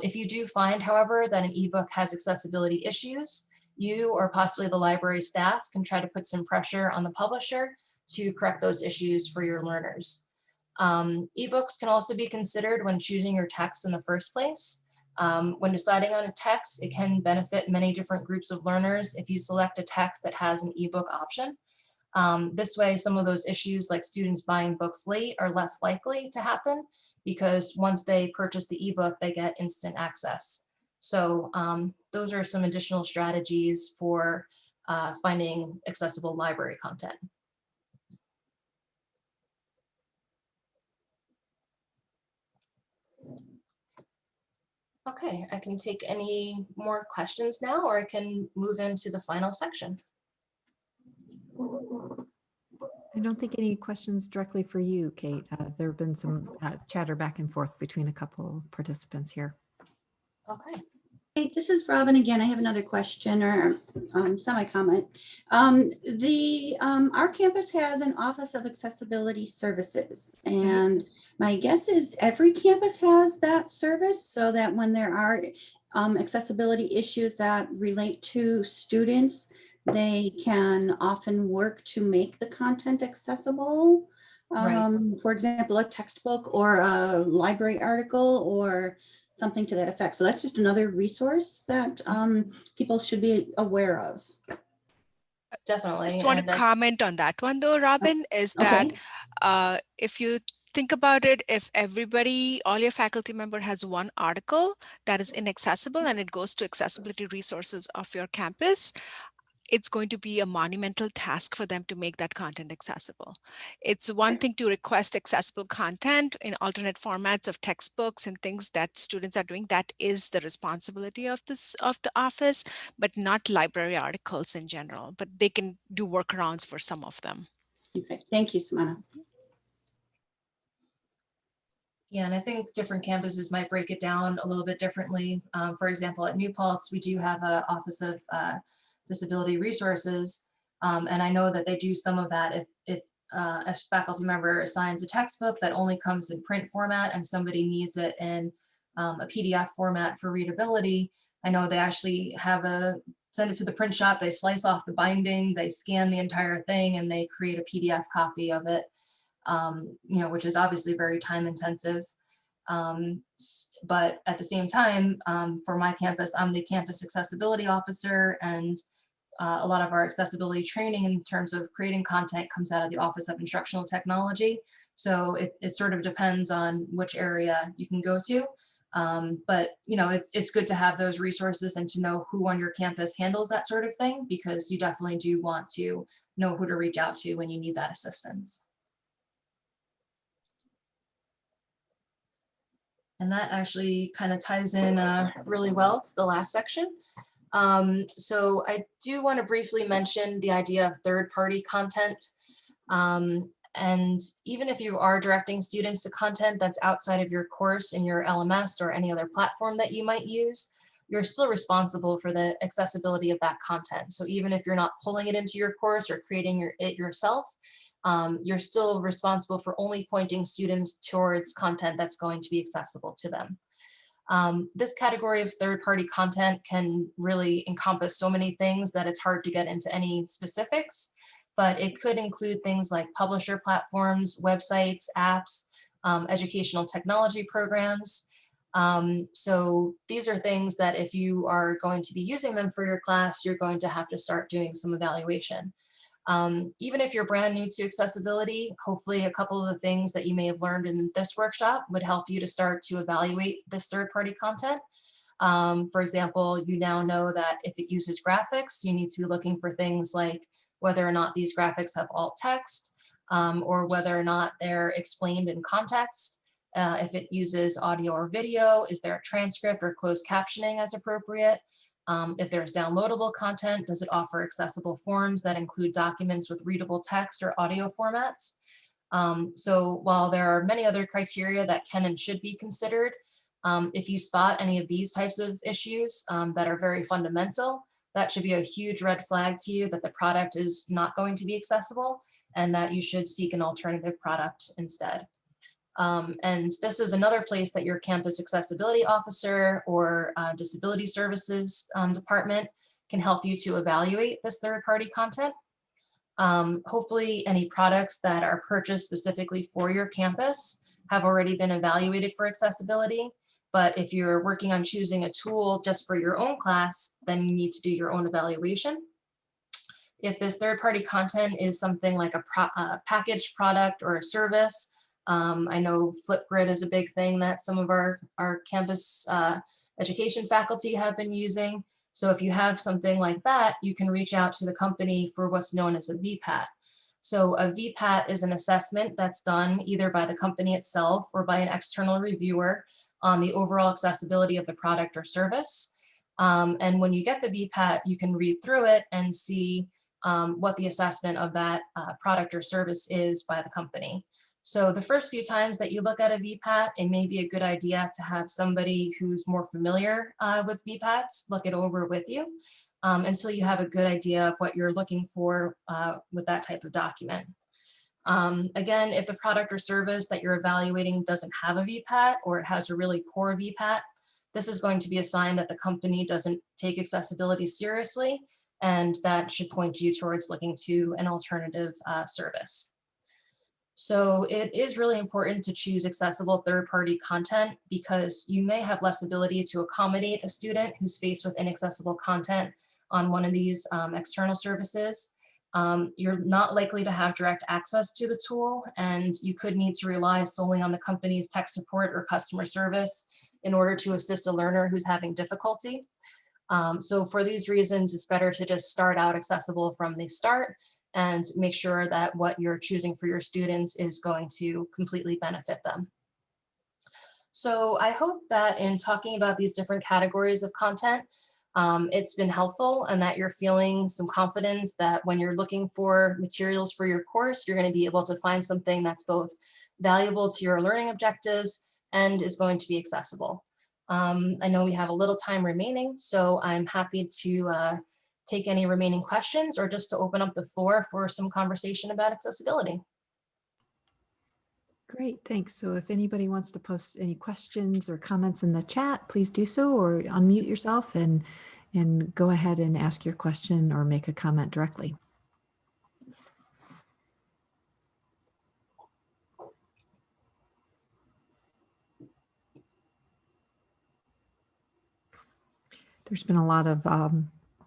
If you do find, however, that an ebook has accessibility issues, you or possibly the library staff can try to put some pressure on the publisher to correct those issues for your learners. Ebooks can also be considered when choosing your text in the first place. When deciding on a text, it can benefit many different groups of learners if you select a text that has an ebook option. This way, some of those issues like students buying books late are less likely to happen because once they purchase the ebook, they get instant access. So those are some additional strategies for finding accessible library content. Okay, I can take any more questions now, or I can move into the final section. I don't think any questions directly for you, Kate. There have been some chatter back and forth between a couple participants here. Okay. Hey, this is Robin again. I have another question or semi-comment. Our campus has an Office of Accessibility Services, and my guess is every campus has that service so that when there are accessibility issues that relate to students, they can often work to make the content accessible. Right. For example, a textbook or a library article or something to that effect. So that's just another resource that people should be aware of. Definitely. I just want to comment on that one though, Robin, is that if you think about it, if everybody, all your faculty member has one article that is inaccessible and it goes to accessibility resources of your campus, it's going to be a monumental task for them to make that content accessible. It's one thing to request accessible content in alternate formats of textbooks and things that students are doing. That is the responsibility of the office, but not library articles in general. But they can do workarounds for some of them. Okay, thank you, Samana. Yeah, and I think different campuses might break it down a little bit differently. For example, at New Paltz, we do have an Office of Disability Resources, and I know that they do some of that if a faculty member assigns a textbook that only comes in print format and somebody needs it in a PDF format for readability. I know they actually send it to the print shop, they slice off the binding, they scan the entire thing, and they create a PDF copy of it. Which is obviously very time intensive. But at the same time, for my campus, I'm the campus accessibility officer, and a lot of our accessibility training in terms of creating content comes out of the Office of Instructional Technology. So it sort of depends on which area you can go to. But it's good to have those resources and to know who on your campus handles that sort of thing, because you definitely do want to know who to reach out to when you need that assistance. And that actually kind of ties in really well to the last section. So I do want to briefly mention the idea of third-party content. And even if you are directing students to content that's outside of your course in your LMS or any other platform that you might use, you're still responsible for the accessibility of that content. So even if you're not pulling it into your course or creating it yourself, you're still responsible for only pointing students towards content that's going to be accessible to them. This category of third-party content can really encompass so many things that it's hard to get into any specifics, but it could include things like publisher platforms, websites, apps, educational technology programs. So these are things that if you are going to be using them for your class, you're going to have to start doing some evaluation. Even if you're brand new to accessibility, hopefully a couple of the things that you may have learned in this workshop would help you to start to evaluate this third-party content. For example, you now know that if it uses graphics, you need to be looking for things like whether or not these graphics have alt text, or whether or not they're explained in context. If it uses audio or video, is there a transcript or closed captioning as appropriate? If there's downloadable content, does it offer accessible forms that include documents with readable text or audio formats? So while there are many other criteria that can and should be considered, if you spot any of these types of issues that are very fundamental, that should be a huge red flag to you that the product is not going to be accessible and that you should seek an alternative product instead. And this is another place that your campus accessibility officer or disability services department can help you to evaluate this third-party content. Hopefully any products that are purchased specifically for your campus have already been evaluated for accessibility. But if you're working on choosing a tool just for your own class, then you need to do your own evaluation. If this third-party content is something like a packaged product or a service, I know Flipgrid is a big thing that some of our campus education faculty have been using. So if you have something like that, you can reach out to the company for what's known as a VPAT. So a VPAT is an assessment that's done either by the company itself or by an external reviewer on the overall accessibility of the product or service. And when you get the VPAT, you can read through it and see what the assessment of that product or service is by the company. So the first few times that you look at a VPAT, it may be a good idea to have somebody who's more familiar with VPATs look it over with you until you have a good idea of what you're looking for with that type of document. Again, if the product or service that you're evaluating doesn't have a VPAT or it has a really poor VPAT, this is going to be a sign that the company doesn't take accessibility seriously, and that should point you towards looking to an alternative service. So it is really important to choose accessible third-party content because you may have less ability to accommodate a student who's faced with inaccessible content on one of these external services. You're not likely to have direct access to the tool, and you could need to rely solely on the company's tech support or customer service in order to assist a learner who's having difficulty. So for these reasons, it's better to just start out accessible from the start and make sure that what you're choosing for your students is going to completely benefit them. So I hope that in talking about these different categories of content, it's been helpful and that you're feeling some confidence that when you're looking for materials for your course, you're going to be able to find something that's both valuable to your learning objectives and is going to be accessible. I know we have a little time remaining, so I'm happy to take any remaining questions or just to open up the floor for some conversation about accessibility. Great, thanks. So if anybody wants to post any questions or comments in the chat, please do so, or unmute yourself and go ahead and ask your question or make a comment directly. There's been a lot of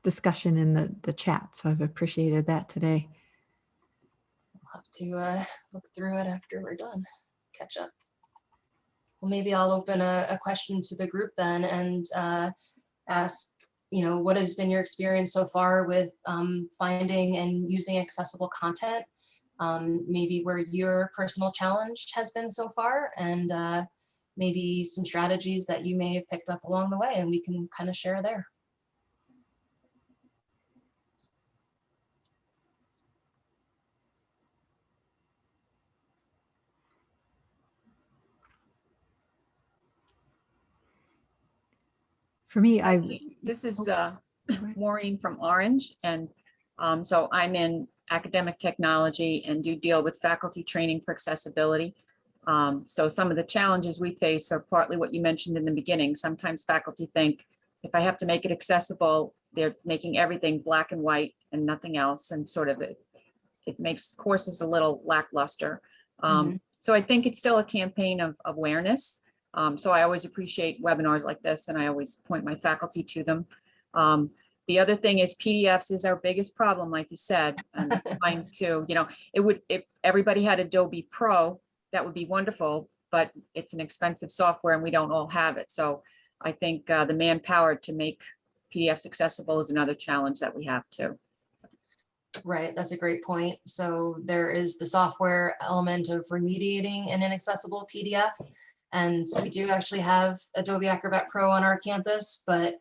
discussion in the chat, so I've appreciated that today. I'll have to look through it after we're done, catch up. Well, maybe I'll open a question to the group then and ask, what has been your experience so far with finding and using accessible content? Maybe where your personal challenge has been so far, and maybe some strategies that you may have picked up along the way, and we can kind of share there. For me, this is Maureen from Orange, and so I'm in academic technology and do deal with faculty training for accessibility. So some of the challenges we face are partly what you mentioned in the beginning. Sometimes faculty think if I have to make it accessible, they're making everything black and white and nothing else, and sort of it makes courses a little lackluster. So I think it's still a campaign of awareness. So I always appreciate webinars like this, and I always point my faculty to them. The other thing is PDFs is our biggest problem, like you said, and mine too. It would, if everybody had Adobe Pro, that would be wonderful, but it's an expensive software and we don't all have it. So I think the manpower to make PDFs accessible is another challenge that we have too. Right, that's a great point. So there is the software element of remediating an inaccessible PDF. And we do actually have Adobe Acrobat Pro on our campus, but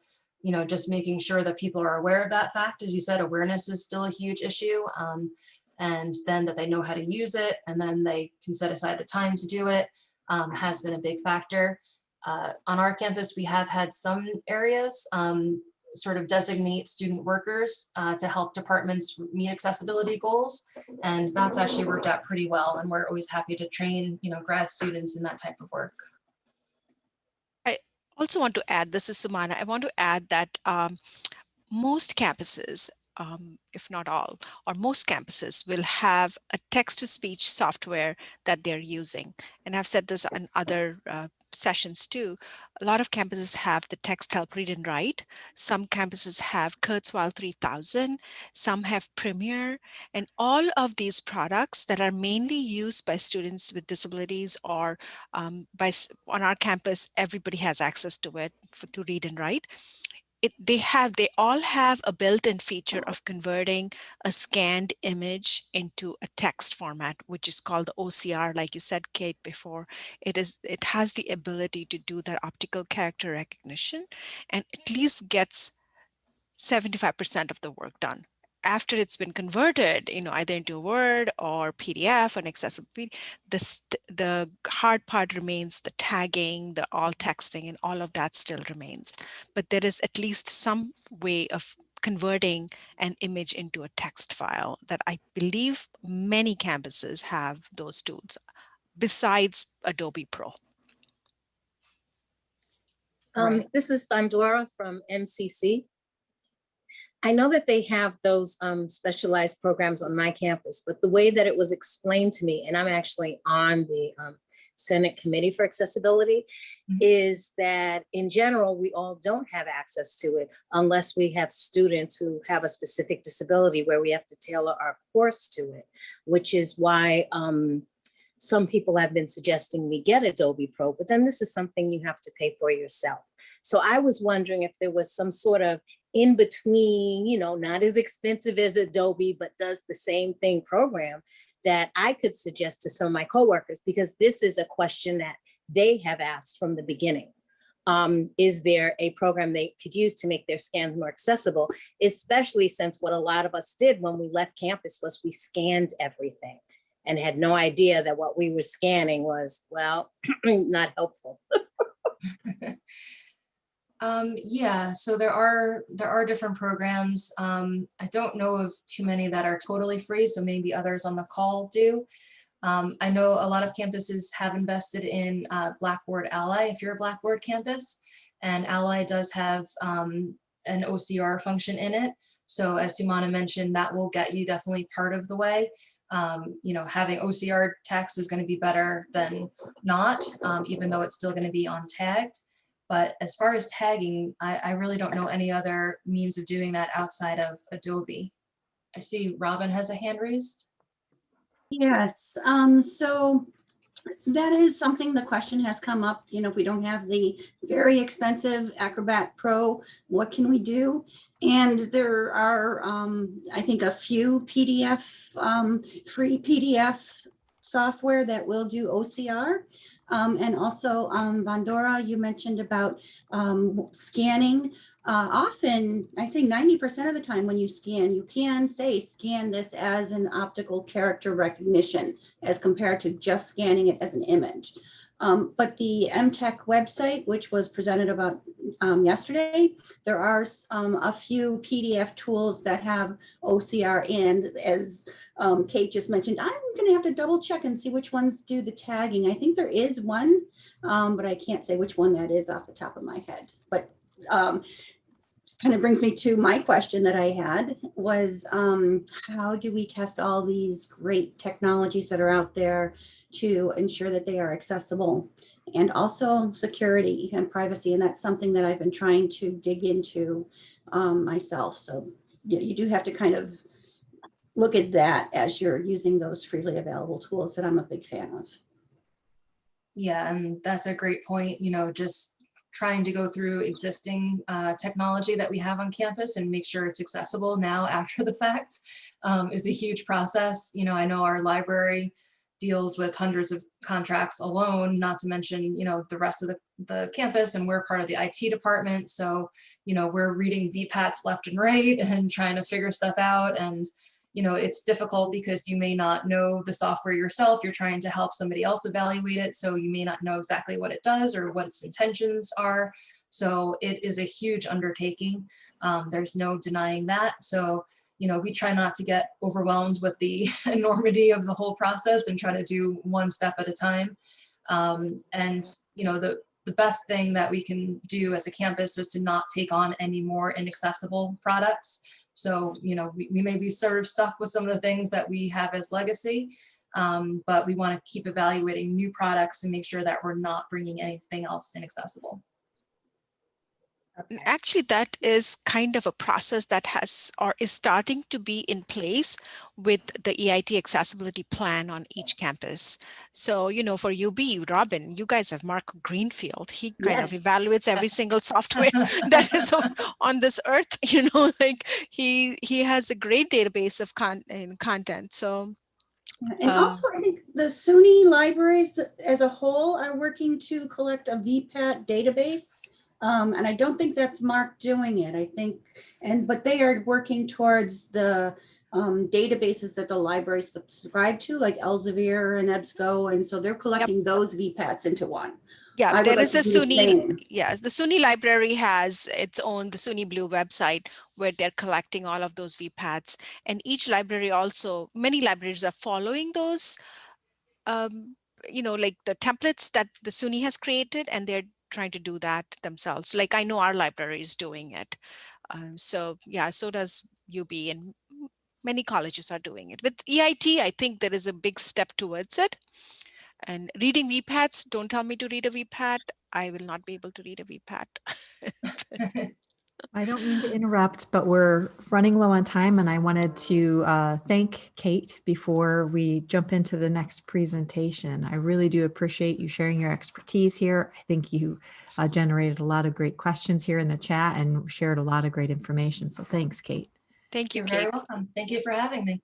just making sure that people are aware of that fact. As you said, awareness is still a huge issue. And then that they know how to use it, and then they can set aside the time to do it, has been a big factor. On our campus, we have had some areas sort of designate student workers to help departments meet accessibility goals. And that's actually worked out pretty well. And we're always happy to train, grad students in that type of work. I also want to add, this is Sumana, I want to add that most campuses, if not all, or most campuses will have a text-to-speech software that they're using. And I've said this in other sessions too. A lot of campuses have the text help read and write. Some campuses have Kurzweil 3000. Some have Premiere. And all of these products that are mainly used by students with disabilities, or on our campus, everybody has access to it to read and write. They all have a built-in feature of converting a scanned image into a text format, which is called the OCR, like you said, Kate, before. It has the ability to do that optical character recognition, and at least gets 75% of the work done. After it's been converted, either into Word or PDF or an accessible PDF, the hard part remains, the tagging, the alt texting, and all of that still remains. But there is at least some way of converting an image into a text file that I believe many campuses have those tools besides Adobe Pro. This is Bandora from NCC. I know that they have those specialized programs on my campus, but the way that it was explained to me, and I'm actually on the Senate Committee for Accessibility, is that in general, we all don't have access to it unless we have students who have a specific disability where we have to tailor our course to it, which is why some people have been suggesting we get Adobe Pro, but then this is something you have to pay for yourself. So I was wondering if there was some sort of in between, you know, not as expensive as Adobe, but does the same thing program that I could suggest to some of my coworkers, because this is a question that they have asked from the beginning. Is there a program they could use to make their scans more accessible, especially since what a lot of us did when we left campus was we scanned everything and had no idea that what we were scanning was, well, not helpful. Yeah, so there are different programs. I don't know of too many that are totally free, so maybe others on the call do. I know a lot of campuses have invested in Blackboard Ally if you're a Blackboard campus, and Ally does have an OCR function in it. So as Sumana mentioned, that will get you definitely part of the way. You know, having OCR text is going to be better than not, even though it's still going to be untagged. But as far as tagging, I really don't know any other means of doing that outside of Adobe. I see Robin has a hand raised. Yes, so that is something the question has come up, you know, if we don't have the very expensive Acrobat Pro, what can we do? And there are, I think, a few PDF, free PDF software that will do OCR. And also, Vandora, you mentioned about scanning. Often, I'd say 90% of the time when you scan, you can say, scan this as an optical character recognition as compared to just scanning it as an image. But the MTech website, which was presented about yesterday, there are a few PDF tools that have OCR, and as Kate just mentioned, I'm going to have to double check and see which ones do the tagging. I think there is one, but I can't say which one that is off the top of my head. But kind of brings me to my question that I had was, how do we test all these great technologies that are out there to ensure that they are accessible, and also security and privacy? And that's something that I've been trying to dig into myself. So you do have to kind of look at that as you're using those freely available tools that I'm a big fan of. Yeah, and that's a great point. You know, just trying to go through existing technology that we have on campus and make sure it's accessible now after the fact is a huge process. You know, I know our library deals with hundreds of contracts alone, not to mention, you know, the rest of the campus, and we're part of the IT department. So, you know, we're reading VPATs left and right and trying to figure stuff out. And you know, it's difficult because you may not know the software yourself. You're trying to help somebody else evaluate it. So you may not know exactly what it does or what its intentions are. So it is a huge undertaking. There's no denying that. So, you know, we try not to get overwhelmed with the enormity of the whole process and try to do one step at a time. And, you know, the best thing that we can do as a campus is to not take on any more inaccessible products. So, you know, we may be sort of stuck with some of the things that we have as legacy, but we want to keep evaluating new products and make sure that we're not bringing anything else inaccessible. Actually, that is kind of a process that has or is starting to be in place with the EIT accessibility plan on each campus. So, you know, for UB, Robin, you guys have Mark Greenfield. He kind of Yes. evaluates every single software that is on this earth. You know, like he has a great database of content. So, and also, I think the SUNY libraries as a whole are working to collect a VPAT database. And I don't think that's Mark doing it. I think, but they are working towards the databases that the library subscribe to, like Elsevier and EBSCO. And so they're collecting those VPATs into one. Yeah, there is a SUNY, yes, the SUNY library has its own, the SUNY Blue website, where they're collecting all of those VPATs. And each library also, many libraries are following those, you know, like the templates that the SUNY has created, and they're trying to do that themselves. Like I know our library is doing it. So yeah, so does UB, and many colleges are doing it. With EIT, I think there is a big step towards it. And reading VPATs, don't tell me to read a VPAT. I will not be able to read a VPAT. I don't mean to interrupt, but we're running low on time, and I wanted to thank Kate before we jump into the next presentation. I really do appreciate you sharing your expertise here. I think you generated a lot of great questions here in the chat and shared a lot of great information. So thanks, Kate. Thank you, You're very Kate. welcome. Thank you for having me.